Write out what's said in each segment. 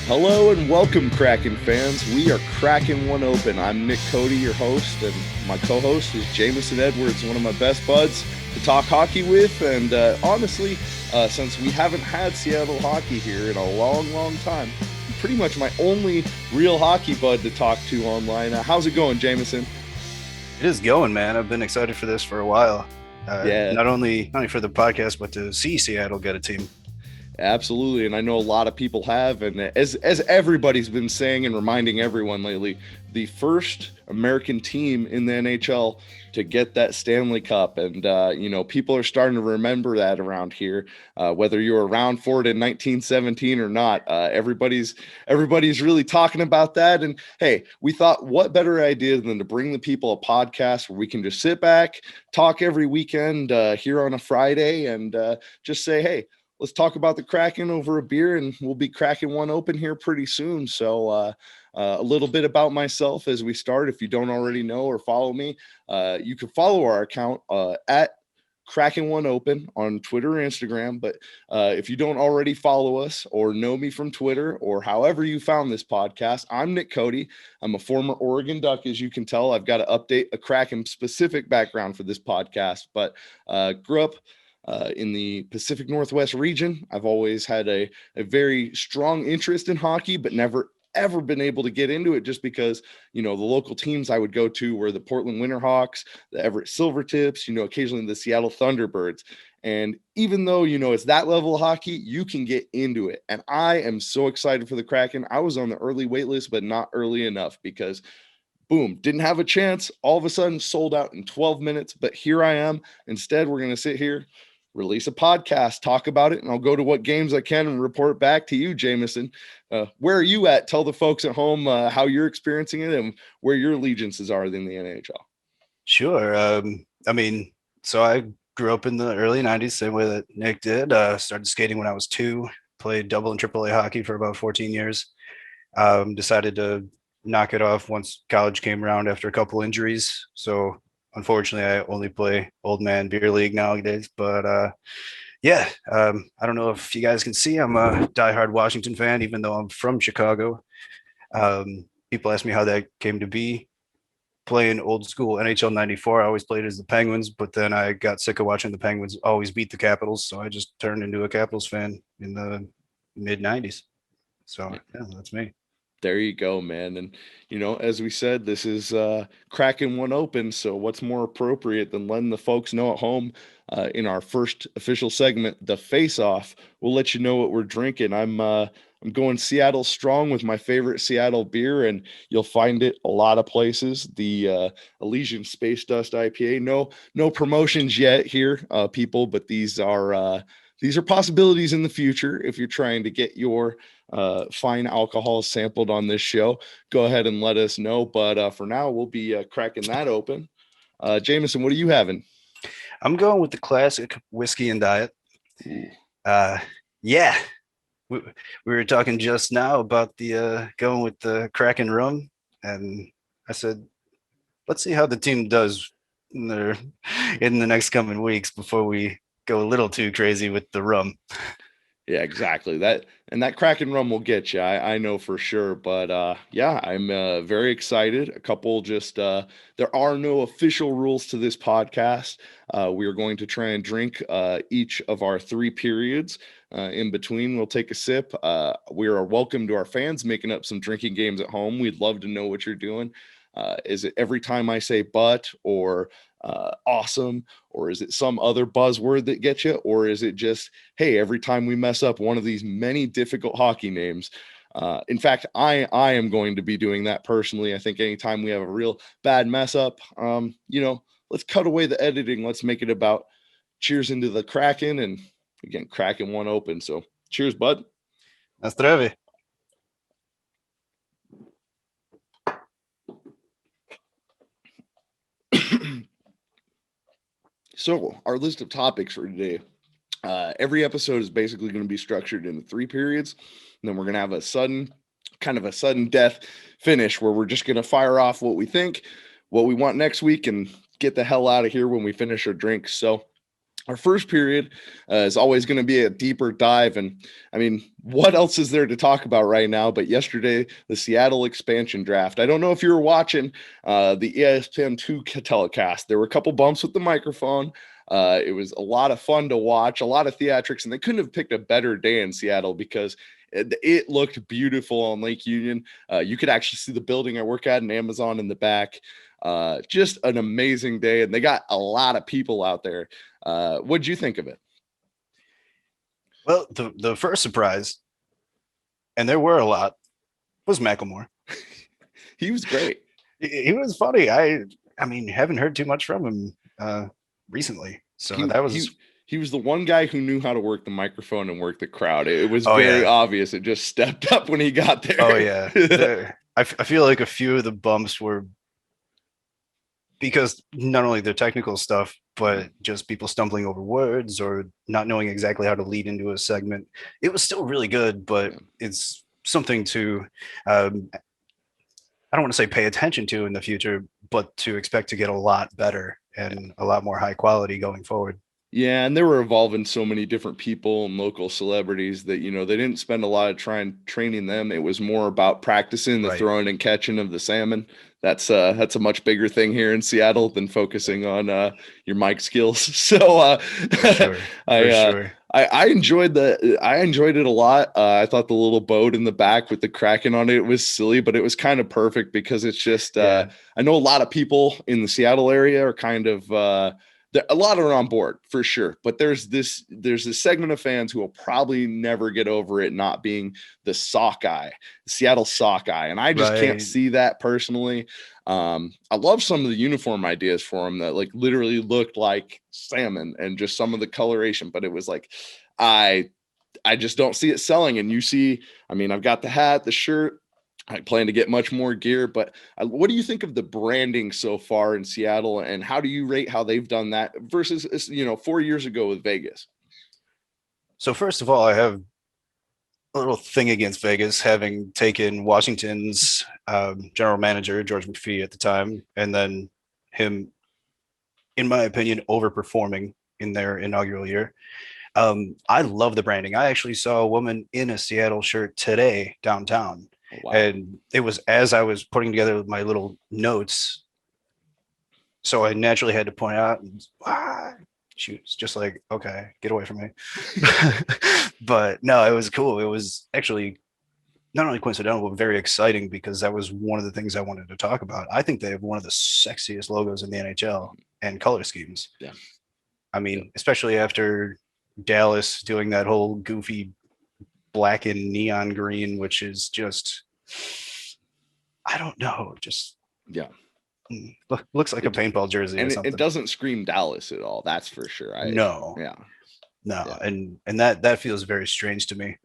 Hello and welcome, Kraken fans. We are Kraken One Open. I'm Nick Cody, your host, and my co-host is Jameson Edwards, one of my best buds to talk hockey with. And honestly, since we haven't had Seattle hockey here in a long time, pretty much my only real hockey bud to talk to online. How's it going, Jameson? It is going, man. I've been excited for this for a while. Yeah. Not only for the podcast, but to see Seattle get a team. Absolutely, and I know a lot of people have, and as everybody's been saying and reminding everyone lately, the first American team in the NHL to get that Stanley Cup, and people are starting to remember that around here. Whether you were around for it in 1917 or not, everybody's really talking about that. And hey, we thought, what better idea than to bring the people a podcast where we can just sit back, talk every weekend here on a Friday, and just say, hey, let's talk about the Kraken over a beer, and we'll be cracking one open here pretty soon. So a little bit about myself as we start. If you don't already know or follow me, you can follow our account at Kraken One Open on Twitter and Instagram. But if you don't already follow us or know me from Twitter or however you found this podcast, I'm Nick Cody. I'm a former Oregon Duck, as you can tell. I've got to update a Kraken specific background for this podcast, but grew up in the Pacific Northwest region. I've always had a very strong interest in hockey, but never ever been able to get into it just because, the local teams I would go to were the Portland Winterhawks, the Everett Silvertips, occasionally the Seattle Thunderbirds. And even though, it's that level of hockey, you can get into it. And I am so excited for the Kraken. I was on the early wait list, but not early enough because boom, didn't have a chance. All of a sudden sold out in 12 minutes, but here I am. Instead, we're going to sit here, release a podcast, talk about it, and I'll go to what games I can and report back to you, Jameson. Where are you at? Tell the folks at home how you're experiencing it and where your allegiances are in the NHL. Sure. So I grew up in the early 90s, same way that Nick did. Started skating when I was 2, played double and triple A hockey for about 14 years. Decided to knock it off once college came around after a couple injuries. So unfortunately, I only play old man beer league nowadays, but I don't know if you guys can see, I'm a diehard Washington fan, even though I'm from Chicago. People ask me how that came to be. Playing old school NHL 94, I always played as the Penguins, but then I got sick of watching the Penguins always beat the Capitals, so I just turned into a Capitals fan in the mid 90s. So yeah, that's me. There you go, man. And, as we said, this is Kraken One Open. So what's more appropriate than letting the folks know at home in our first official segment, the Face Off. We'll let you know what we're drinking. I'm going Seattle strong with my favorite Seattle beer, and you'll find it a lot of places. The Elysian Space Dust IPA. No promotions yet here, people, but these are possibilities in the future if you're trying to get your fine alcohol sampled on this show. Go ahead and let us know. But for now, we'll be cracking that open. Jameson, what are you having? I'm going with the classic whiskey and diet. Yeah. We were talking just now about the going with the Kraken rum, and I said, let's see how the team does in the next coming weeks before we go a little too crazy with the rum. Yeah, exactly. That Kraken rum will get you. I know for sure. But I'm very excited. A couple just there are no official rules to this podcast. We are going to try and drink each of our 3 periods. In between, we'll take a sip. We are welcome to our fans making up some drinking games at home. We'd love to know what you're doing. Is it every time I say but or awesome, or is it some other buzzword that gets you, or is it just, hey, every time we mess up one of these many difficult hockey names? In fact, I am going to be doing that personally. I think anytime we have a real bad mess up, let's cut away the editing. Let's make it about cheers into the Kraken, and again, Kraken One Open. So cheers, bud. Na zdrowie. So our list of topics for today, every episode is basically going to be structured into 3 periods. And then we're going to have a sudden death finish where we're just going to fire off what we think, what we want next week, and get the hell out of here when we finish our drinks. So Our first period is always going to be a deeper dive. And I mean, what else is there to talk about right now? But yesterday, the Seattle Expansion Draft. I don't know if you were watching the ESPN2 telecast. There were a couple bumps with the microphone. It was a lot of fun to watch, a lot of theatrics, and they couldn't have picked a better day in Seattle because it looked beautiful on Lake Union. You could actually see the building I work at in Amazon in the back. Just an amazing day, and they got a lot of people out there. What'd you think of it? Well, the first surprise, and there were a lot, was Macklemore. He was great. He was funny. I mean, haven't heard too much from him recently. So he was the one guy who knew how to work the microphone and work the crowd. It was very obvious. It just stepped up when he got there. Oh yeah. I feel like a few of the bumps were because not only the technical stuff, but just people stumbling over words or not knowing exactly how to lead into a segment. It was still really good, but it's something to, I don't want to say pay attention to in the future, but to expect to get a lot better and a lot more high quality going forward. Yeah, and they were involving so many different people and local celebrities that, they didn't spend a lot of training them. It was more about practicing the throwing and catching of the salmon. That's a much bigger thing here in Seattle than focusing on your mic skills. So For sure. I enjoyed it a lot. I thought the little boat in the back with the Kraken on it was silly, but it was kind of perfect because it's just I know a lot of people in the Seattle area are kind of a lot are on board for sure, but there's this segment of fans who will probably never get over it not being the Sockeye, Seattle Sockeye, and I just can't see that personally. I love some of the uniform ideas for them that like literally looked like salmon and just some of the coloration, but it was like I just don't see it selling. And you see, I mean, I've got the hat, the shirt. I plan to get much more gear, but what do you think of the branding so far in Seattle, and how do you rate how they've done that versus 4 years ago with Vegas? So first of all, I have a little thing against Vegas, having taken Washington's general manager George McPhee at the time, and then him, in my opinion, overperforming in their inaugural year. I love the branding. I actually saw a woman in a Seattle shirt today downtown. Oh, wow. And it was as I was putting together my little notes. So I naturally had to point out, she was just like, okay, get away from me. But no, it was cool. It was actually not only coincidental, but very exciting because that was one of the things I wanted to talk about. I think they have one of the sexiest logos in the NHL and color schemes. Yeah. I mean, especially after Dallas doing that whole goofy black and neon green, which is just, I don't know, just looks like a paintball jersey and or something. It doesn't scream Dallas at all, that's for sure. No. And that feels very strange to me.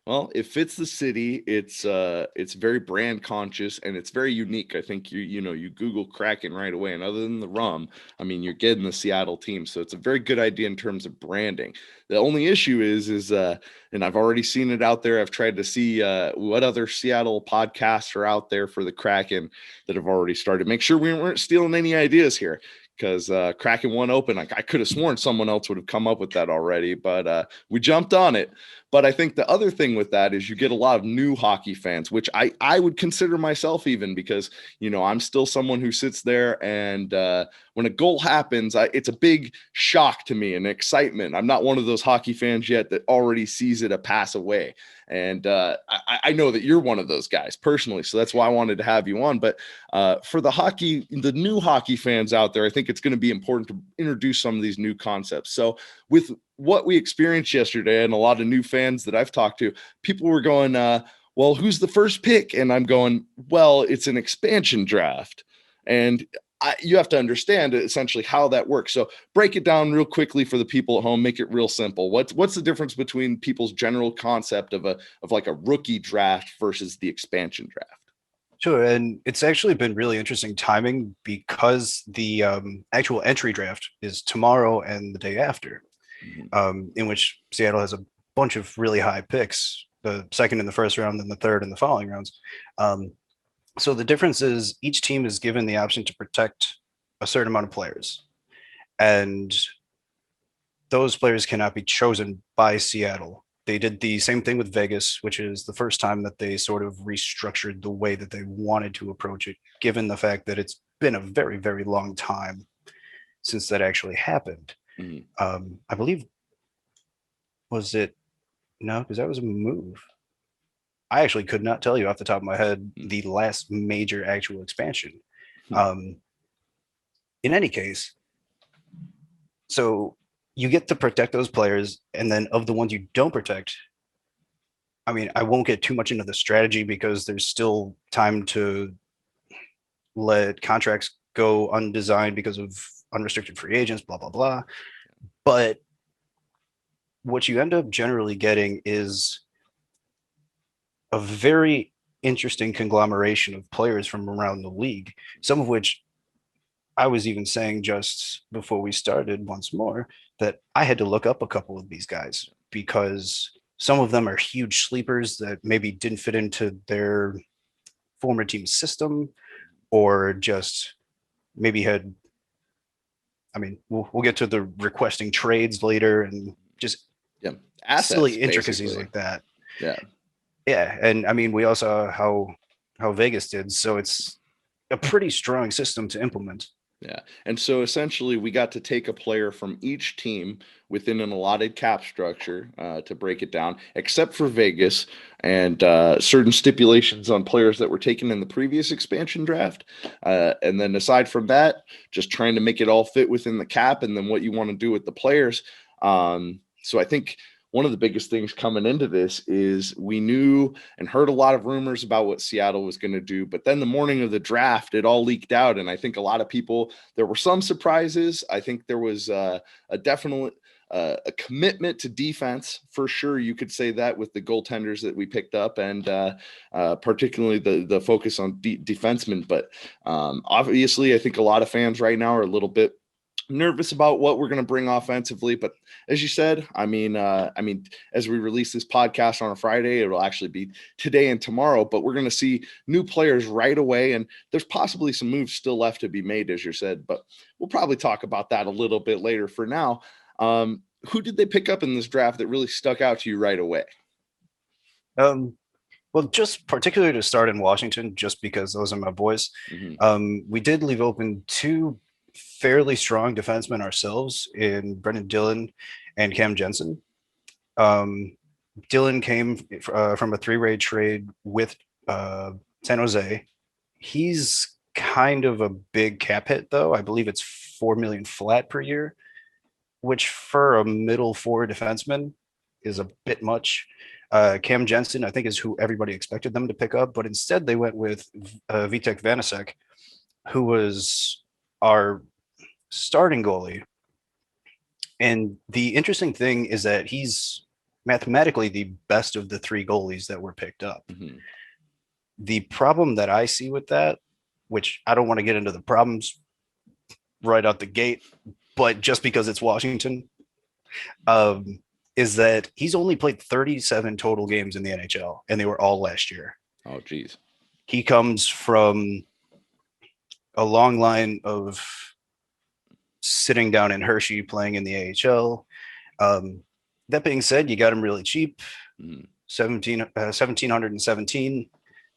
Well, it fits the city. It's very brand conscious and it's very unique. I think you Google Kraken right away, and other than the rum, I mean, you're getting the Seattle team. So it's a very good idea in terms of branding. The only issue is and I've already seen it out there. I've tried to see what other Seattle podcasts are out there for the Kraken that have already started. Make sure we weren't stealing any ideas here, because Kraken One Open, I could have sworn someone else would have come up with that already, but we jumped on it. But I think the other thing with that is you get a lot of new hockey fans, which I would consider myself even, because, I'm still someone who sits there and when a goal happens, it's a big shock to me and excitement. I'm not one of those hockey fans yet that already sees it a pass away. And I know that you're one of those guys personally, so that's why I wanted to have you on. But for the new hockey fans out there, I think it's going to be important to introduce some of these new concepts. So with what we experienced yesterday and a lot of new fans that I've talked to, people were going, well, who's the first pick? And I'm going, well, it's an expansion draft. And you have to understand essentially how that works. So break it down real quickly for the people at home, make it real simple. What's the difference between people's general concept of like a rookie draft versus the expansion draft? Sure. And it's actually been really interesting timing because the actual entry draft is tomorrow and the day after, in which Seattle has a bunch of really high picks, the second in the first round, then the third in the following rounds. So the difference is each team is given the option to protect a certain amount of players. And those players cannot be chosen by Seattle. They did the same thing with Vegas, which is the first time that they sort of restructured the way that they wanted to approach it, given the fact that it's been a very, very long time since that actually happened. Mhm. I believe, was it, no, because that was a move. I actually could not tell you off the top of my head the last major actual expansion. Um, in any case, so you get to protect those players, and then of the ones you don't protect, I mean, I won't get too much into the strategy because there's still time to let contracts go undesigned because of unrestricted free agents, blah, blah, blah. But what you end up generally getting is a very interesting conglomeration of players from around the league, some of which I was even saying just before we started once more that I had to look up a couple of these guys because some of them are huge sleepers that maybe didn't fit into their former team system or just maybe had, I mean, we'll get to the requesting trades later and just Yeah, assets silly intricacies basically. like that. Yeah. Yeah, and I mean, we all saw how Vegas did, so it's a pretty strong system to implement. Yeah. And so essentially, we got to take a player from each team within an allotted cap structure to break it down, except for Vegas and certain stipulations on players that were taken in the previous expansion draft. And then aside from that, just trying to make it all fit within the cap and then what you want to do with the players. So I think one of the biggest things coming into this is we knew and heard a lot of rumors about what Seattle was going to do, but then the morning of the draft, it all leaked out. And I think a lot of people, there were some surprises. I think there was a definite a commitment to defense for sure. You could say that with the goaltenders that we picked up and particularly the focus on defensemen. But obviously, I think a lot of fans right now are a little bit nervous about what we're going to bring offensively, but as you said, I mean, as we release this podcast on a Friday, it'll actually be today and tomorrow, but we're going to see new players right away. And there's possibly some moves still left to be made, as you said, but we'll probably talk about that a little bit later. For now, who did they pick up in this draft that really stuck out to you right away? Um, well, just particularly to start in Washington, just because those are my boys. Mm-hmm. We did leave open two fairly strong defensemen ourselves in Brendan Dillon and Cam Jensen. Dillon came from a three-way trade with San Jose. He's kind of a big cap hit, though. I believe it's $4 million flat per year, which for a middle four defenseman is a bit much. Cam Jensen, I think, is who everybody expected them to pick up, but instead they went with Vitek Vanasek, who was our starting goalie. And the interesting thing is that he's mathematically the best of the three goalies that were picked up. Mm-hmm. The problem that I see with that, which I don't want to get into the problems right out the gate, but just because it's Washington, is that he's only played 37 total games in the NHL, and they were all last year. Oh, geez. He comes from a long line of sitting down in Hershey playing in the AHL. That being said, you got him really cheap, 1,717,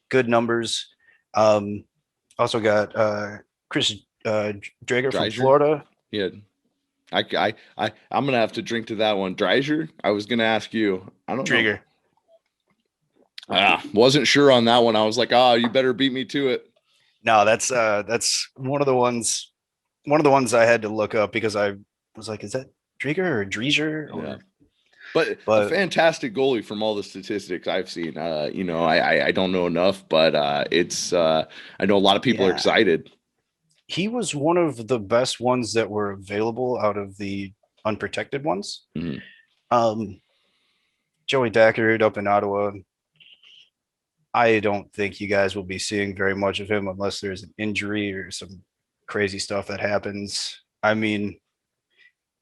good numbers. Also got Chris Drager from Florida. Yeah. I'm gonna have to drink to that one. Dreiser? I was gonna ask you. I don't Drager. know. Wasn't sure on that one. I was like, you better beat me to it. No, that's one of the ones I had to look up because I was like, is that Drager or Dreiser? Yeah. But a fantastic goalie from all the statistics I've seen. I don't know enough, but I know a lot of people are excited. He was one of the best ones that were available out of the unprotected ones. Mm-hmm. Joey Dackert up in Ottawa. I don't think you guys will be seeing very much of him unless there's an injury or some crazy stuff that happens. I mean,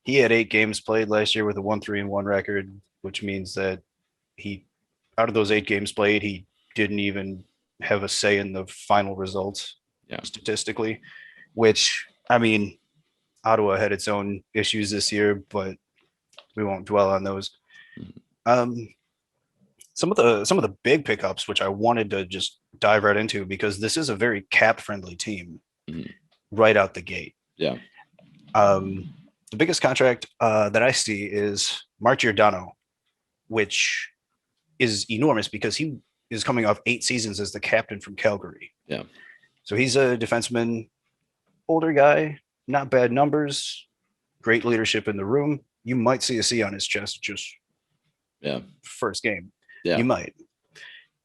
he had 8 games played last year with a 1-3-1 record, which means that out of those 8 games played, he didn't even have a say in the final results statistically, which, I mean, Ottawa had its own issues this year, but we won't dwell on those. Mhm. Some of the big pickups, which I wanted to just dive right into, because this is a very cap friendly team Mhm. right out the gate. Yeah. The biggest contract that I see is Mark Giordano, which is enormous because he is coming off 8 seasons as the captain from Calgary. Yeah. So he's a defenseman, older guy, not bad numbers, great leadership in the room. You might see a C on his chest just first game. Yeah. You might.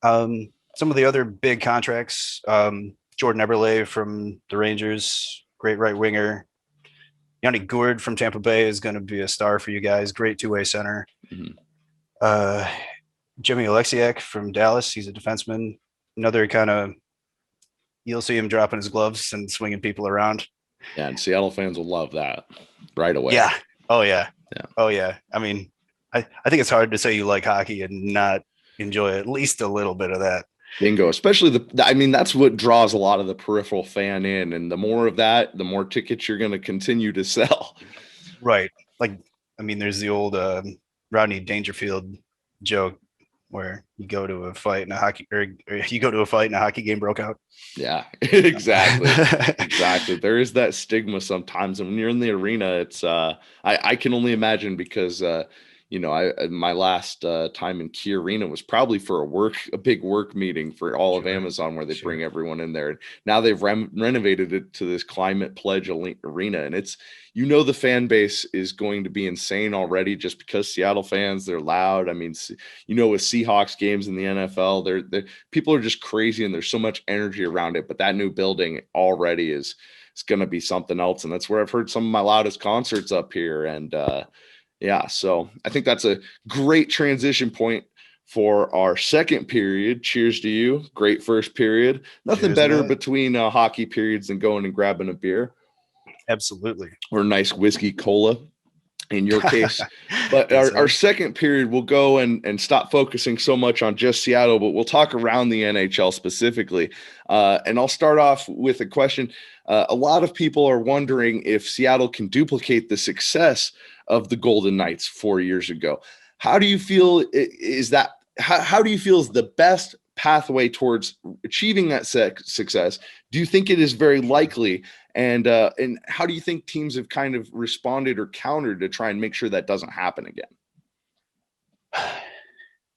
Some of the other big contracts, Jordan Eberle from the Rangers, great right winger. Yanni Gourde from Tampa Bay is going to be a star for you guys. Great two-way center. Mhm. Jimmy Oleksiak from Dallas. He's a defenseman. Another kind of, you'll see him dropping his gloves and swinging people around. Yeah, and Seattle fans will love that right away. Yeah. Oh, yeah. Yeah. Oh, yeah. I mean, I think it's hard to say you like hockey and not enjoy at least a little bit of that. Bingo. Especially that's what draws a lot of the peripheral fan in. And the more of that, the more tickets you're going to continue to sell. Right. Like, I mean, there's the old Rodney Dangerfield joke where you go to a fight and a hockey game broke out. Yeah, exactly. Exactly. There is that stigma sometimes. And when you're in the arena, it's I can only imagine because my last time in Key Arena was probably for a big work meeting for all of Amazon, where they bring everyone in there. And now they've renovated it to this Climate Pledge arena, and it's, the fan base is going to be insane already, just because Seattle fans, they're loud. I mean, with Seahawks games in the NFL, they're people are just crazy, and there's so much energy around it. But that new building already is going to be something else, and that's where I've heard some of my loudest concerts up here. And yeah, so I think that's a great transition point for our second period. Cheers to you. Great first period. Nothing better between hockey periods than going and grabbing a beer. Absolutely. Or a nice whiskey cola in your case. But our second period, we'll go and stop focusing so much on just Seattle, but we'll talk around the NHL specifically. And I'll start off with a question. A lot of people are wondering if Seattle can duplicate the success of the Golden Knights 4 years ago. How do you feel how do you feel is the best pathway towards achieving that success? Do you think it is very likely? And how do you think teams have kind of responded or countered to try and make sure that doesn't happen again?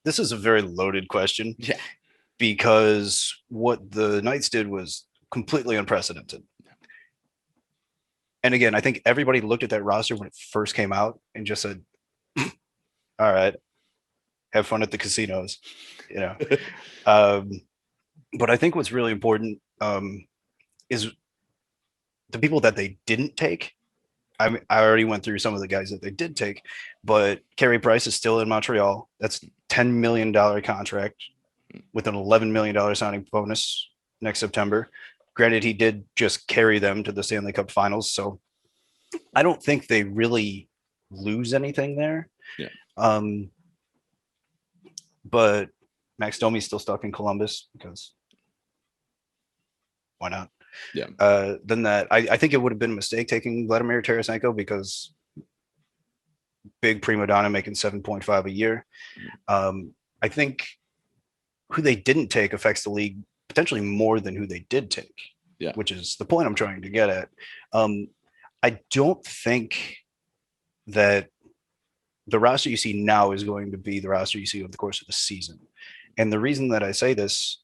This is a very loaded question. Yeah. Because what the Knights did was completely unprecedented. And again, I think everybody looked at that roster when it first came out and just said, all right, have fun at the casinos, but I think what's really important is the people that they didn't take. I already went through some of the guys that they did take, but Carey Price is still in Montreal. That's $10 million contract with an $11 million signing bonus next September. Granted, he did just carry them to the Stanley Cup Finals, so I don't think they really lose anything there. Yeah. But Max Domi's still stuck in Columbus because why not? Yeah. Then I think it would have been a mistake taking Vladimir Tarasenko because big prima donna making 7.5 a year. I think who they didn't take affects the league potentially more than who they did take. Yeah. Which is the point I'm trying to get at. I don't think that the roster you see now is going to be the roster you see over the course of the season. And the reason that I say this,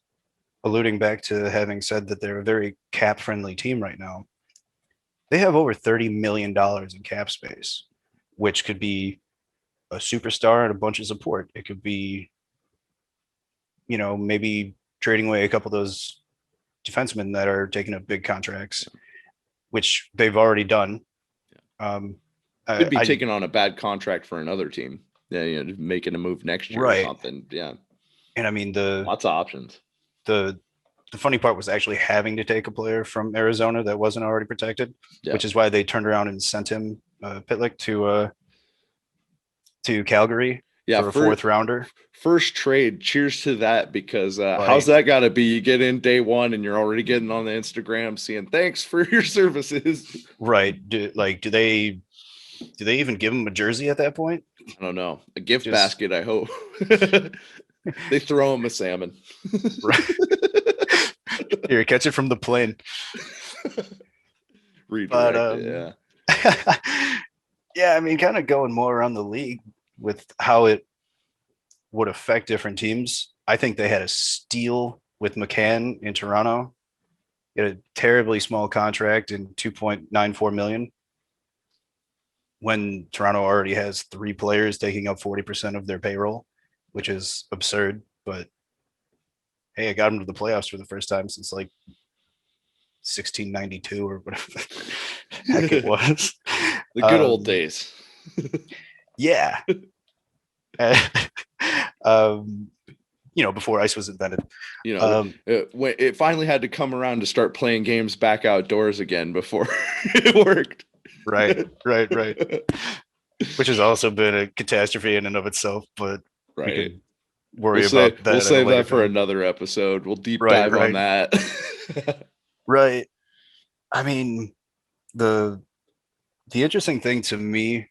alluding back to having said that they're a very cap friendly team right now, they have over $30 million in cap space, which could be a superstar and a bunch of support. It could be, maybe trading away a couple of those defensemen that are taking up big contracts, which they've already done. Could be taking on a bad contract for another team. Yeah, making a move next year or something. Yeah. And I mean, lots of options. The funny part was actually having to take a player from Arizona that wasn't already protected, which is why they turned around and sent him Pitlick to Calgary for a fourth rounder. First trade. Cheers to that, because how's that got to be? You get in day one and you're already getting on the Instagram saying thanks for your services. Right. Do they even give him a jersey at that point? I don't know. A gift Just- basket, I hope. They throw him a salmon. Here, catch it from the plane. Redirect it, yeah. Yeah, I mean, kind of going more around the league with how it would affect different teams. I think they had a steal with McCann in Toronto. He had a terribly small contract in 2.94 million when Toronto already has 3 players taking up 40% of their payroll, which is absurd. But hey, I got him to the playoffs for the first time since like 1692 or whatever the heck it was. The good old days. Yeah. Before ice was invented. When it finally had to come around to start playing games back outdoors again before it worked. Right. Which has also been a catastrophe in and of itself, but right. We can worry about that. We'll save that for another episode. We'll deep dive on that. Right. I mean, the interesting thing to me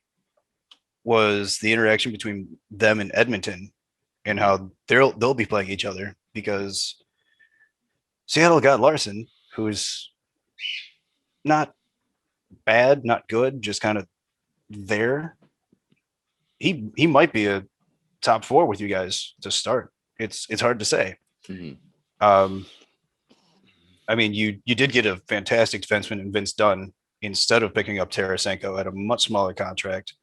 was the interaction between them and Edmonton and how they'll be playing each other, because Seattle got Larson, who's not bad, not good, just kind of there. He might be a top 4 with you guys to start. It's hard to say. Mm-hmm. I mean, you did get a fantastic defenseman in Vince Dunn instead of picking up Tarasenko at a much smaller contract.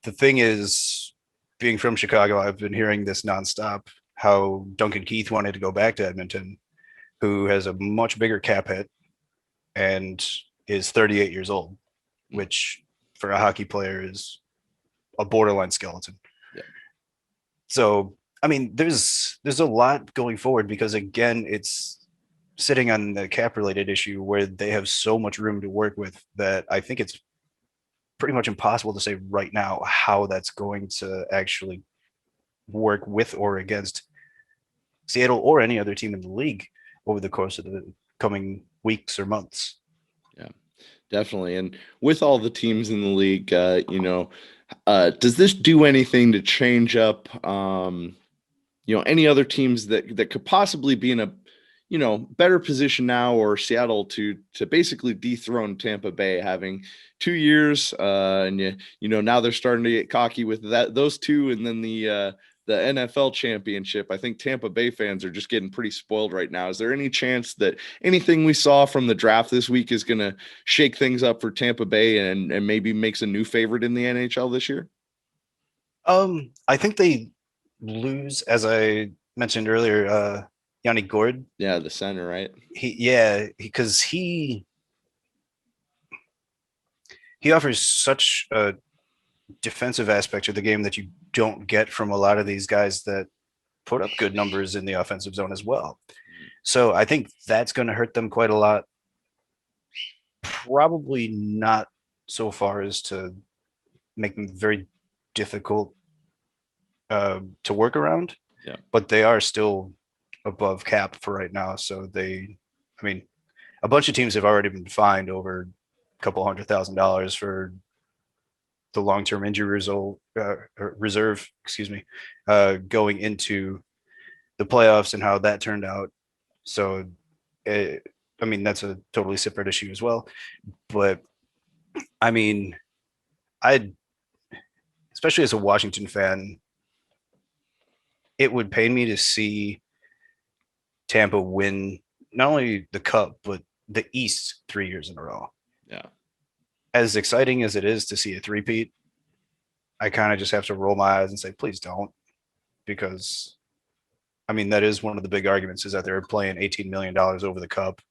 The thing is, being from Chicago, I've been hearing this nonstop, how Duncan Keith wanted to go back to Edmonton, who has a much bigger cap hit and is 38 years old, which for a hockey player is a borderline skeleton. Yeah. So, I mean, there's a lot going forward, because again, it's sitting on the cap related issue where they have so much room to work with that I think it's pretty much impossible to say right now how that's going to actually work with or against Seattle or any other team in the league over the course of the coming weeks or months. Yeah, definitely. And with all the teams in the league, does this do anything to change up, any other teams that could possibly be in a, better position now, or Seattle to basically dethrone Tampa Bay, having 2 years, and now they're starting to get cocky with those two, and then the NFL championship. I think Tampa Bay fans are just getting pretty spoiled right now. Is there any chance that anything we saw from the draft this week is going to shake things up for Tampa Bay and maybe makes a new favorite in the NHL this year? I think they lose, as I mentioned earlier, Yanni Gord. Yeah, the center, right? Because he offers such a defensive aspect to the game that you don't get from a lot of these guys that put up good numbers in the offensive zone as well. So I think that's going to hurt them quite a lot. Probably not so far as to make them very difficult to work around. Yeah. But they are still above cap for right now. So a bunch of teams have already been fined over a couple $100,000 for the long-term injury reserve, going into the playoffs and how that turned out. So, that's a totally separate issue as well. But especially as a Washington fan, it would pain me to see Tampa win not only the Cup, but the East 3 years in a row. Yeah. As exciting as it is to see a three-peat, I kind of just have to roll my eyes and say, please don't. Because, that is one of the big arguments, is that they're playing $18 million over the Cup.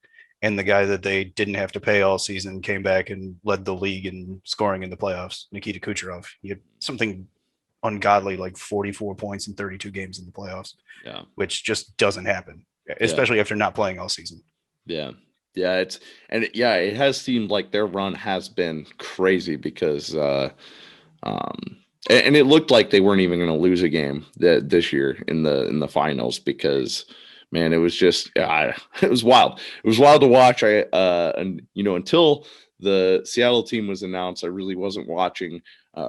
And the guy that they didn't have to pay all season came back and led the league in scoring in the playoffs, Nikita Kucherov. He had something ungodly, like 44 points in 32 games in the playoffs, which just doesn't happen, especially after not playing all season. Yeah. Yeah. It has seemed like their run has been crazy, because, and it looked like they weren't even going to lose a game this year in the finals, because, man, it was just, it was wild. It was wild to watch. Until the Seattle team was announced, I really wasn't watching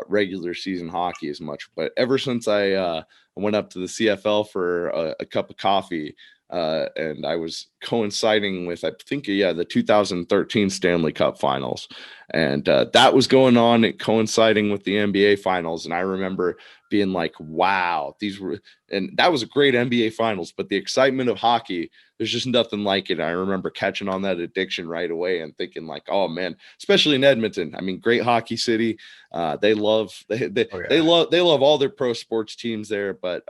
regular season hockey as much. But ever since I went up to the CFL for a cup of coffee, and I was coinciding with, I think, the 2013 Stanley Cup Finals, and that was going on, coinciding with the NBA Finals. And I remember being like, "Wow, and that was a great NBA Finals." But the excitement of hockey, there's just nothing like it. I remember catching on that addiction right away and thinking like, "Oh man," especially in Edmonton. I mean, great hockey city. They love all their pro sports teams there, but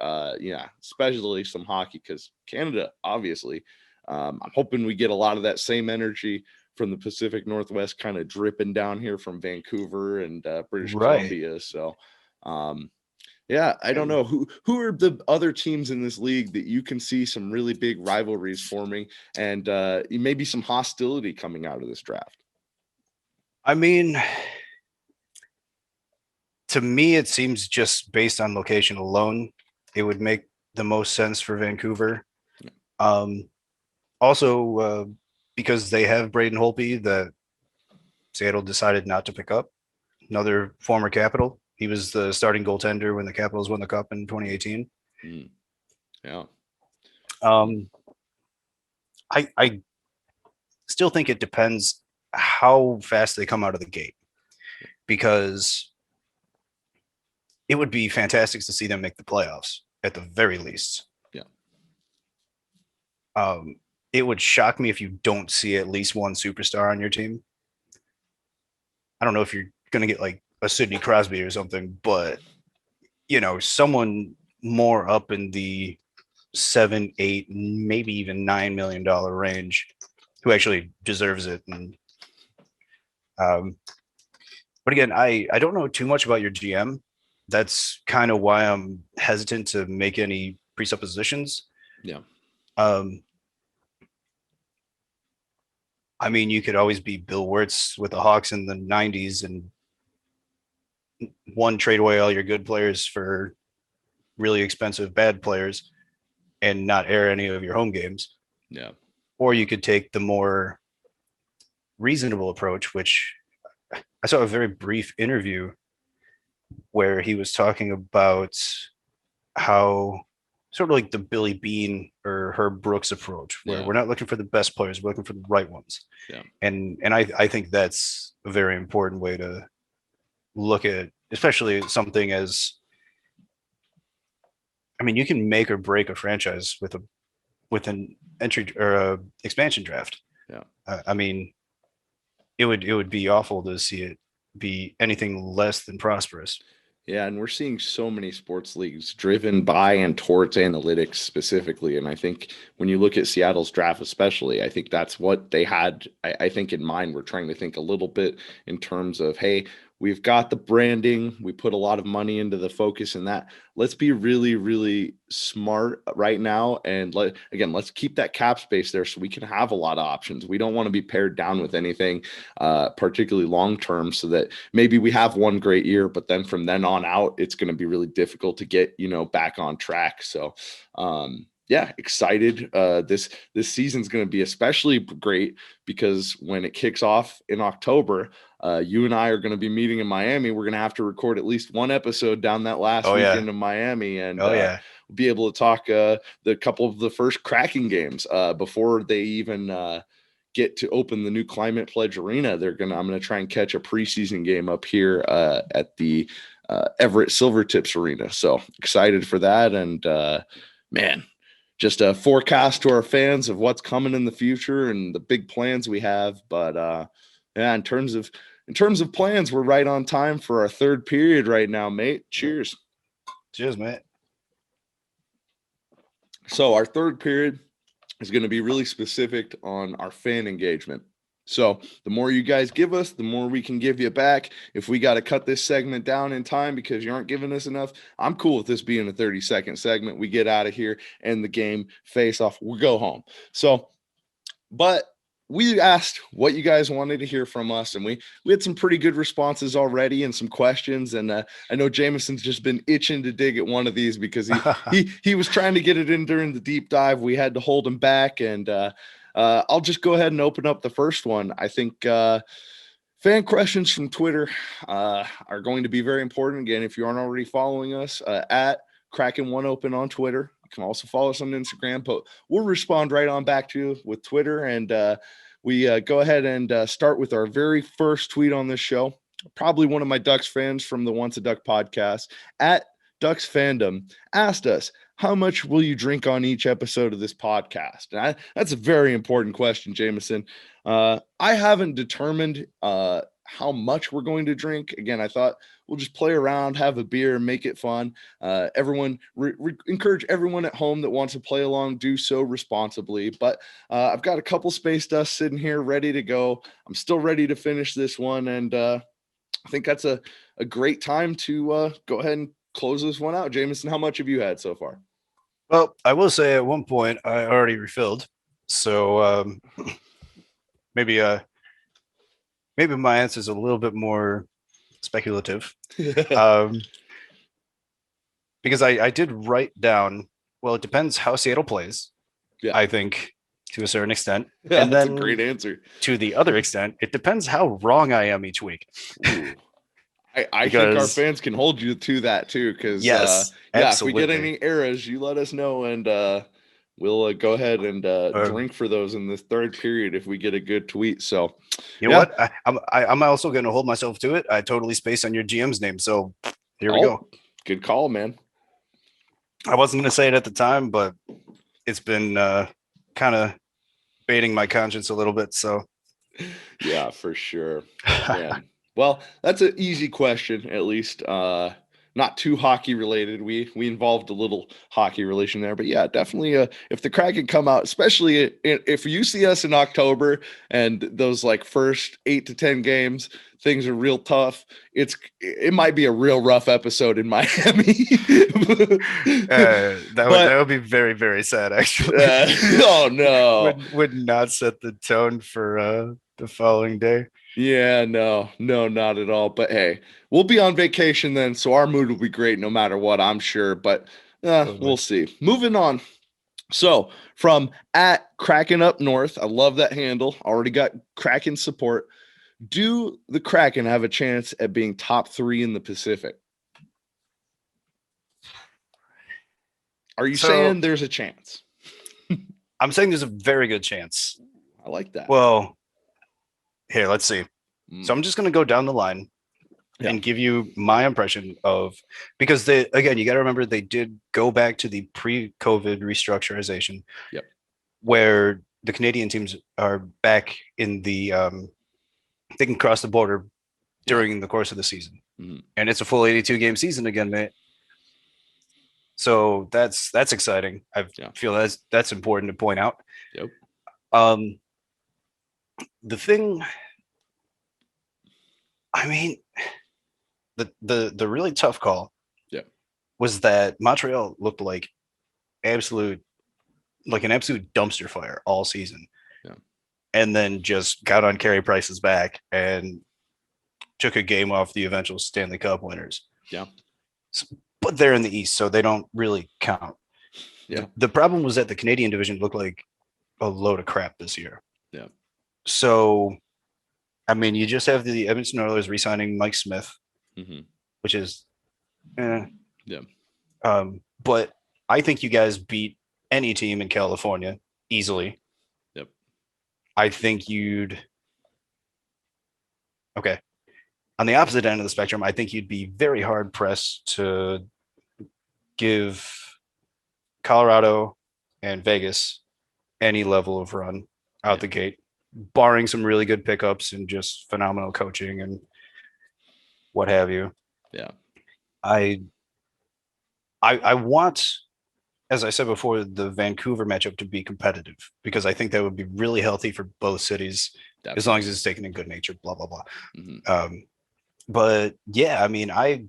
especially some hockey, because Canada, obviously. I'm hoping we get a lot of that same energy from the Pacific Northwest kind of dripping down here from Vancouver and British Columbia. So I don't know who are the other teams in this league that you can see some really big rivalries forming, and maybe some hostility coming out of this draft. I mean, to me, it seems just based on location alone, it would make the most sense for Vancouver. Also, because they have Braden Holtby that Seattle decided not to pick up, another former Capital. He was the starting goaltender when the Capitals won the Cup in 2018. Yeah. I still think it depends how fast they come out of the gate, because it would be fantastic to see them make the playoffs at the very least. Yeah. It would shock me if you don't see at least one superstar on your team. I don't know if you're going to get like a Sidney Crosby or something, but someone more up in the $7, $8, maybe even $9 million range who actually deserves it. And but again, I don't know too much about your GM. That's kind of why I'm hesitant to make any presuppositions. Yeah. I mean, you could always be Bill Wirtz with the Hawks in the 90s and trade away all your good players for really expensive bad players and not air any of your home games. Yeah. Or you could take the more reasonable approach, which I saw a very brief interview where he was talking about how sort of like the Billy Bean or Herb Brooks approach, where we're not looking for the best players, we're looking for the right ones. Yeah. And I think that's a very important way to look at, especially something as, I mean, you can make or break a franchise with an entry or a expansion draft. Yeah. I mean, it would be awful to see it be anything less than prosperous. Yeah, and we're seeing so many sports leagues driven by and towards analytics specifically. And I think when you look at Seattle's draft especially, I think that's what they had, I think, in mind. We're trying to think a little bit in terms of, hey, we've got the branding. We put a lot of money into the focus in that. Let's be really, really smart right now. And let's keep that cap space there so we can have a lot of options. We don't want to be pared down with anything, particularly long-term, so that maybe we have one great year, but then from then on out, it's going to be really difficult to get, back on track. So, excited. This season's going to be especially great because when it kicks off in October, you and I are going to be meeting in Miami. We're going to have to record at least one episode down that last weekend in Miami, and be able to talk the couple of the first Kraken games before they even get to open the new Climate Pledge Arena. I'm going to try and catch a preseason game up here at the Everett Silvertips Arena. So excited for that, and man. Just a forecast to our fans of what's coming in the future and the big plans we have. But in terms of plans, we're right on time for our third period right now, mate. Cheers. Cheers, mate. So our third period is going to be really specific on our fan engagement. So the more you guys give us, the more we can give you back. If we got to cut this segment down in time because you aren't giving us enough, I'm cool with this being a 30-second segment. We get out of here, end the game, face off, we go home. So, but we asked what you guys wanted to hear from us, and we had some pretty good responses already and some questions. And I know Jameson's just been itching to dig at one of these because he was trying to get it in during the deep dive. We had to hold him back, and I'll just go ahead and open up the first one. I think Fan questions from Twitter are going to be very important. Again, if you aren't already following us at Kraken One Open on Twitter, you can also follow us on Instagram, but we'll respond right on back to you with Twitter. And we go ahead and start with our very first tweet on this show. Probably one of my Ducks fans from the Once a Duck podcast at Ducks Fandom asked us, how much will you drink on each episode of this podcast? And that's a very important question, Jameson. I haven't determined how much we're going to drink. Again, I thought we'll just play around, have a beer, make it fun. Everyone, encourage everyone at home that wants to play along, do so responsibly. But I've got a couple Space Dust sitting here ready to go. I'm still ready to finish this one. And I think that's a great time to go ahead and close this one out. Jameson, how much have you had so far? Well, I will say at one point I already refilled. So maybe my answer is a little bit more speculative. Because I did write down, well, it depends how Seattle plays. Yeah. I think to a certain extent. Yeah, and that's then a great answer. To the other extent, it depends how wrong I am each week. I think our fans can hold you to that too, because yes, if we get any errors, you let us know, and we'll go ahead and drink for those in this third period if we get a good tweet. So you know what? I'm also going to hold myself to it. I totally spaced on your GM's name, so here we go. Good call, man. I wasn't going to say it at the time, but it's been kind of baiting my conscience a little bit. So yeah, for sure. Man. Well, that's an easy question, at least. Not too hockey related. We involved a little hockey relation there, but yeah, definitely. If the Kraken come out, especially if you see us in October and those like first 8 to 10 games, things are real tough. It might be a real rough episode in Miami. That would be very, very sad, actually. Oh no, would not set the tone for the following day. Yeah, no, not at all. But hey, we'll be on vacation then, so our mood will be great no matter what, I'm sure. But we'll see. Moving on. So from at Kraken Up North, I love that handle. Already got Kraken support. Do the Kraken have a chance at being top 3 in the Pacific? Are you saying there's a chance? I'm saying there's a very good chance. I like that. Well, here, let's see. So I'm just going to go down the line and give you my impression of, because you got to remember they did go back to the pre-COVID restructurization, where the Canadian teams are back in the they can cross the border during the course of the season, and it's a full 82 game season again, mate. So that's exciting. I feel that's important to point out. The thing, I mean, the really tough call was that Montreal looked like an absolute dumpster fire all season. And then just got on Carey Price's back and took a game off the eventual Stanley Cup winners. But they're in the East, so they don't really count. The problem was that the Canadian division looked like a load of crap this year. So, I mean, you just have the Edmonton Oilers re-signing Mike Smith, which is, but I think you guys beat any team in California easily. I think on the opposite end of the spectrum, I think you'd be very hard pressed to give Colorado and Vegas any level of run out the gate, barring some really good pickups and just phenomenal coaching and what have you. I want, as I said before, the Vancouver matchup to be competitive, because I think that would be really healthy for both cities. As long as it's taken in good nature, blah, blah, blah. But yeah, I mean, I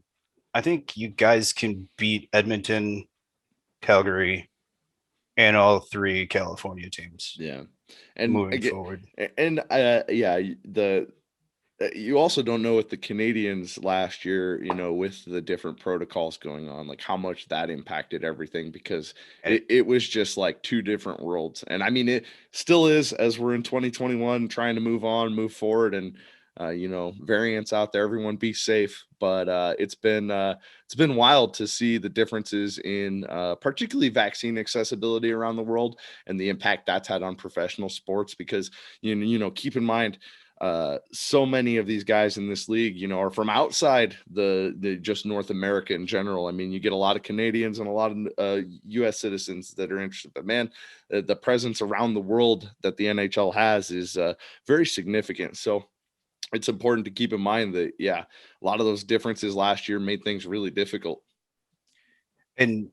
think you guys can beat Edmonton, Calgary, and all 3 California teams. And moving forward. And you also don't know with the Canadians last year, with the different protocols going on, like how much that impacted everything, because it was just like 2 different worlds. And I mean, it still is, as we're in 2021 trying to move forward. And variants out there. Everyone be safe. But it's been wild to see the differences in particularly vaccine accessibility around the world and the impact that's had on professional sports. Because keep in mind, so many of these guys in this league, are from outside the just North America in general. I mean, you get a lot of Canadians and a lot of U.S. citizens that are interested. But man, the presence around the world that the NHL has is very significant. So it's important to keep in mind that, a lot of those differences last year made things really difficult. And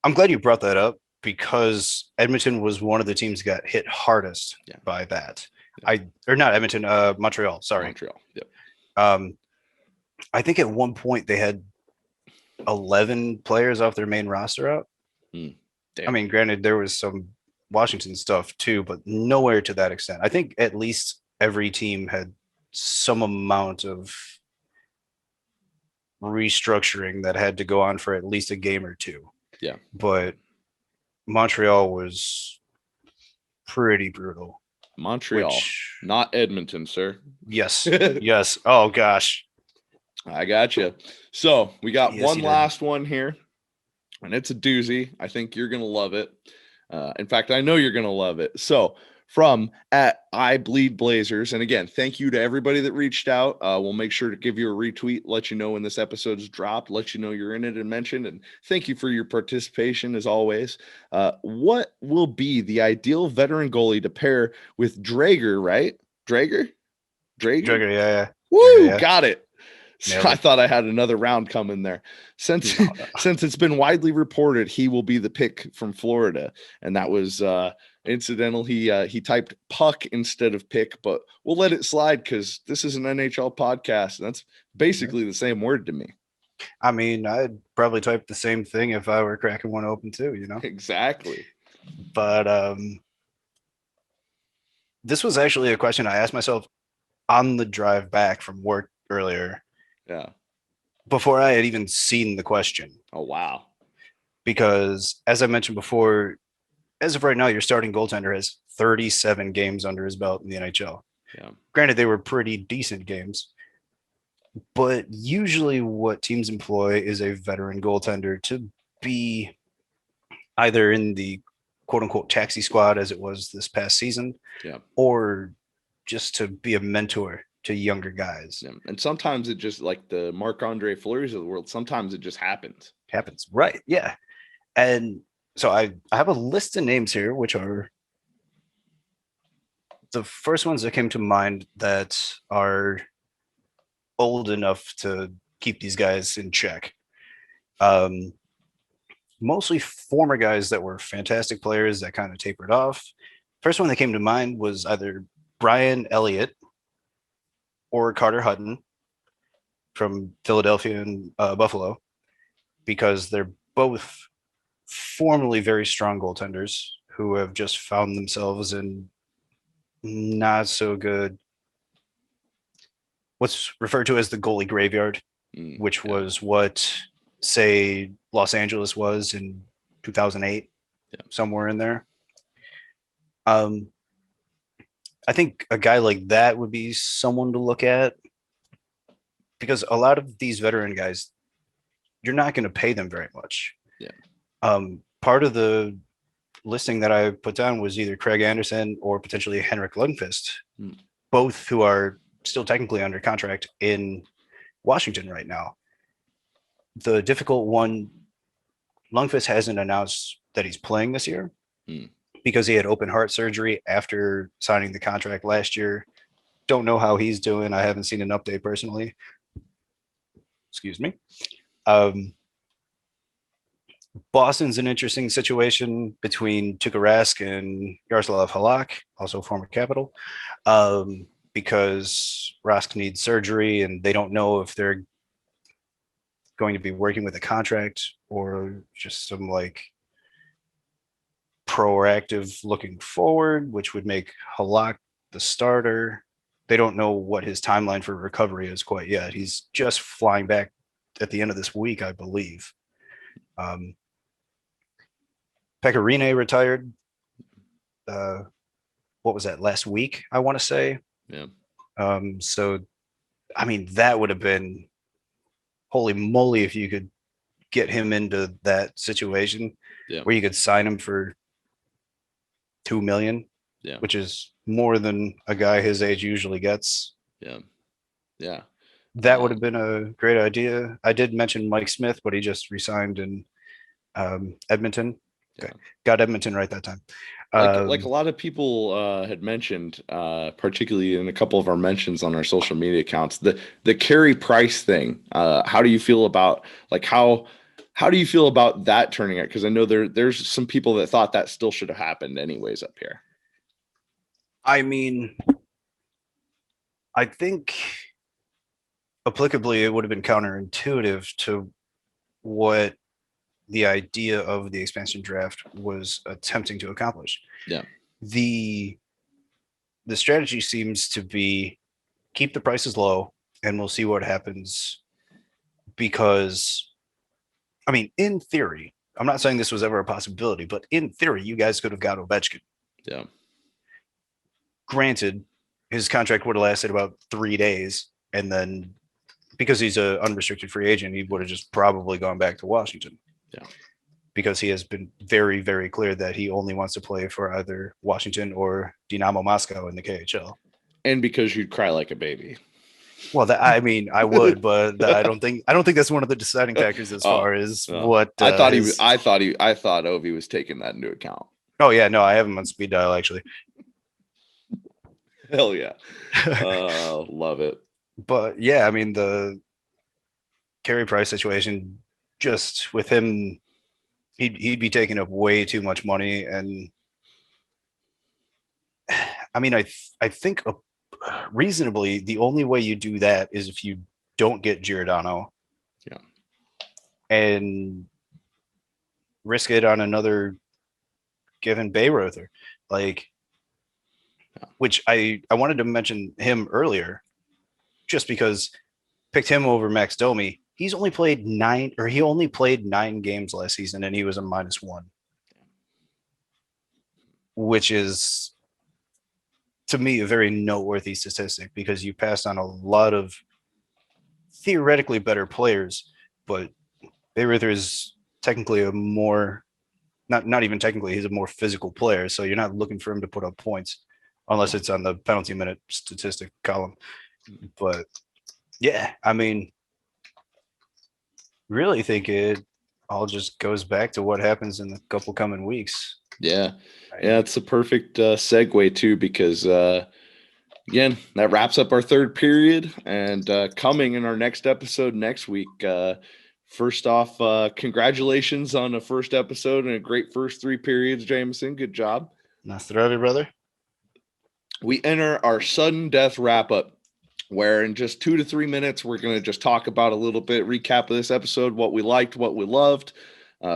I'm glad you brought that up because Edmonton was one of the teams that got hit hardest by that. Or not Edmonton, Montreal. Sorry. Montreal. Yep. I think at one point they had 11 players off their main roster out. I mean, granted, there was some Washington stuff too, but nowhere to that extent. I think at least every team had some amount of restructuring that had to go on for at least a game or two. Yeah. But Montreal was pretty brutal. Montreal, not Edmonton, sir. Yes. Yes. Oh, gosh. I got you. So we got one last one here, and it's a doozy. I think you're going to love it. In fact, I know you're going to love it. So from @IBleedBlazers, and again, thank you to everybody that reached out. We'll make sure to give you a retweet, let you know when this episode's dropped, let you know you're in it and mentioned, and thank you for your participation as always. What will be the ideal veteran goalie to pair with Drager, right? Drager, yeah. Woo, yeah. Got it. So I thought I had another round coming there. Since it's been widely reported he will be the pick from Florida, and that was incidental. He typed puck instead of pick, but we'll let it slide because this is an NHL podcast, and that's basically the same word to me. I mean, I'd probably type the same thing if I were Kraken One Open too, Exactly. But this was actually a question I asked myself on the drive back from work earlier. Yeah. Before I had even seen the question. Oh, wow. Because as I mentioned before, as of right now, your starting goaltender has 37 games under his belt in the NHL. Yeah. Granted, they were pretty decent games, but usually what teams employ is a veteran goaltender to be either in the quote unquote taxi squad as it was this past season, or just to be a mentor to younger guys. Yeah. And sometimes it just, like the Marc-Andre Fleury's of the world, sometimes it just happens. Right. Yeah. And so I have a list of names here, which are the first ones that came to mind that are old enough to keep these guys in check. Mostly former guys that were fantastic players that kind of tapered off. First one that came to mind was either Brian Elliott or Carter Hutton from Philadelphia and Buffalo, because they're both formerly very strong goaltenders who have just found themselves in not so good, what's referred to as the goalie graveyard, which was what, say, Los Angeles was in 2008, somewhere in there. I think a guy like that would be someone to look at, because a lot of these veteran guys, you're not going to pay them very much. Yeah. Part of the listing that I put down was either Craig Anderson or potentially Henrik Lundqvist, both who are still technically under contract in Washington right now. The difficult one, Lundqvist hasn't announced that he's playing this year because he had open heart surgery after signing the contract last year. Don't know how he's doing. I haven't seen an update personally. Excuse me. Boston's an interesting situation between Tuukka Rask and Yaroslav Halak, also former Capital, because Rask needs surgery and they don't know if they're going to be working with a contract or just some like proactive looking forward, which would make Halak the starter. They don't know what his timeline for recovery is quite yet. He's just flying back at the end of this week, I believe. Pecorine retired. What was that, last week, I want to say? Yeah. So, I mean, that would have been holy moly if you could get him into that situation Yeah. where you could sign him for 2 million, Yeah. which is more than a guy his age usually gets. Yeah. Yeah. That would have been a great idea. I did mention Mike Smith, but he just resigned in Edmonton. Yeah. Got Edmonton right that time. Like a lot of people had mentioned, particularly in a couple of our mentions on our social media accounts, the Carey Price thing. How do you feel about how do you feel about that turning out? Because I know there's some people that thought that still should have happened anyways up here. I mean, I think applicably it would have been counterintuitive to what the idea of the expansion draft was attempting to accomplish. Yeah. The strategy seems to be keep the prices low and we'll see what happens, because I mean, in theory, I'm not saying this was ever a possibility, but in theory, you guys could have got Ovechkin. Yeah. Granted, his contract would have lasted about 3 days, and then because he's an unrestricted free agent, he would have just probably gone back to Washington. Yeah. Because he has been very, very clear that he only wants to play for either Washington or Dynamo Moscow in the KHL. And because you'd cry like a baby. Well, I mean, I would, but I don't think that's one of the deciding factors as far as what I thought I thought Ovi was taking that into account. Oh yeah, no, I have him on speed dial actually. Hell yeah. Love it. But yeah, I mean, the Carey Price situation, just with him, he'd be taking up way too much money. And I mean, I think reasonably, the only way you do that is if you don't get Giordano. Yeah. And risk it on another given Bayreuther. Like, which I wanted to mention him earlier, just because picked him over Max Domi. He only played 9 games last season, and he was a -1, which is, to me, a very noteworthy statistic, because you passed on a lot of theoretically better players, but Bayreuther is technically a more, not even technically, he's a more physical player, so you're not looking for him to put up points unless it's on the penalty minute statistic column. But yeah, I mean, really think it all just goes back to what happens in the couple coming weeks. Yeah. Yeah, it's a perfect segue too, because again, that wraps up our third period, and coming in our next episode next week. First off, congratulations on the first episode and a great first 3 periods, Jameson. Good job. Nice to have you, brother. We enter our sudden death wrap up, where in just 2 to 3 minutes, we're going to just talk about a little bit, recap of this episode, what we liked, what we loved,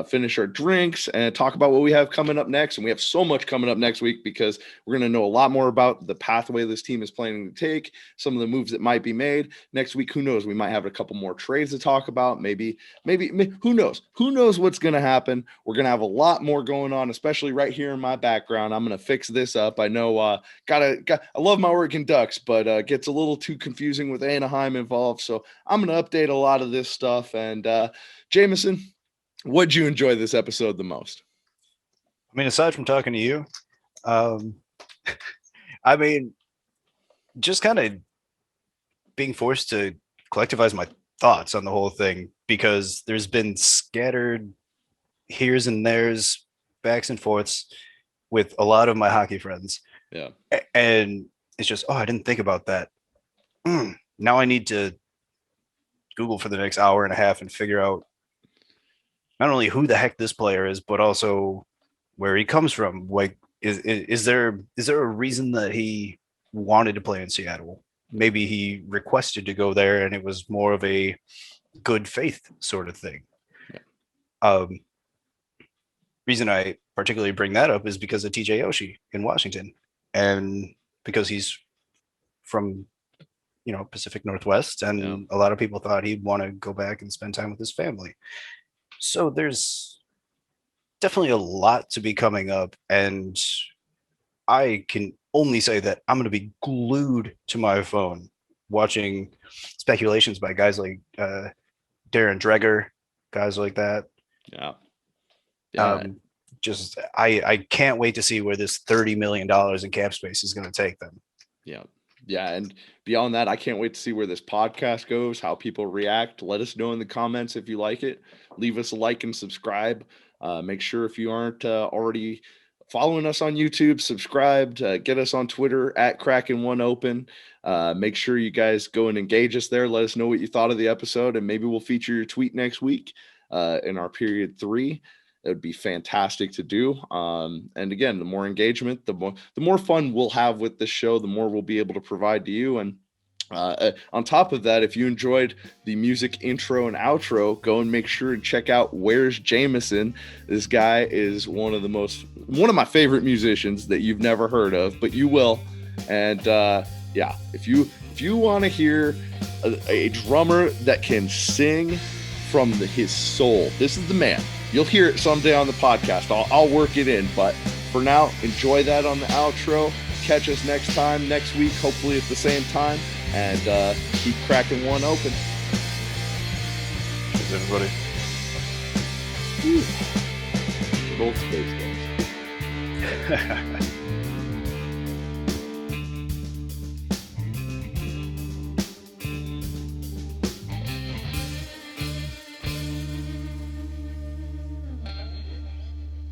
finish our drinks, and talk about what we have coming up next. And we have so much coming up next week, because we're going to know a lot more about the pathway this team is planning to take, some of the moves that might be made next week. Who knows? We might have a couple more trades to talk about. Maybe who knows? Who knows what's going to happen? We're going to have a lot more going on, especially right here in my background. I'm going to fix this up. I know, I love my Oregon Ducks, but gets a little too confusing with Anaheim involved. So I'm going to update a lot of this stuff. And Jameson, what'd you enjoy this episode the most? I mean, aside from talking to you, I mean, just kind of being forced to collectivize my thoughts on the whole thing, because there's been scattered here's and there's, backs and forths with a lot of my hockey friends. Yeah. And it's just, I didn't think about that. Now I need to Google for the next hour and a half and figure out not only who the heck this player is, but also where he comes from. Like, is there a reason that he wanted to play in Seattle? Maybe he requested to go there and it was more of a good faith sort of thing. Yeah. Reason I particularly bring that up is because of TJ Oshie in Washington, and because he's from, Pacific Northwest, and a lot of people thought he'd want to go back and spend time with his family. So there's definitely a lot to be coming up, and I can only say that I'm going to be glued to my phone watching speculations by guys like Darren Dreger, guys like that. Yeah. Yeah. Just I can't wait to see where this $30 million in cap space is going to take them. Yeah. Yeah. And beyond that, I can't wait to see where this podcast goes, how people react. Let us know in the comments if you like it. Leave us a like and subscribe. Make sure if you aren't already following us on YouTube, subscribed, get us on Twitter at Kraken One Open. Make sure you guys go and engage us there. Let us know what you thought of the episode, and maybe we'll feature your tweet next week in our period 3. It would be fantastic to do. And again, the more engagement, the more fun we'll have with this show, the more we'll be able to provide to you. And on top of that, if you enjoyed the music intro and outro, go and make sure to check out Where's Jameson. This guy is one of my favorite musicians that you've never heard of, but you will. And yeah, if you want to hear a drummer that can sing from his soul, this is the man. You'll hear it someday on the podcast. I'll work it in, but for now, enjoy that on the outro. Catch us next week, hopefully at the same time, and keep Kraken One open. Cheers, everybody. Good old space guys.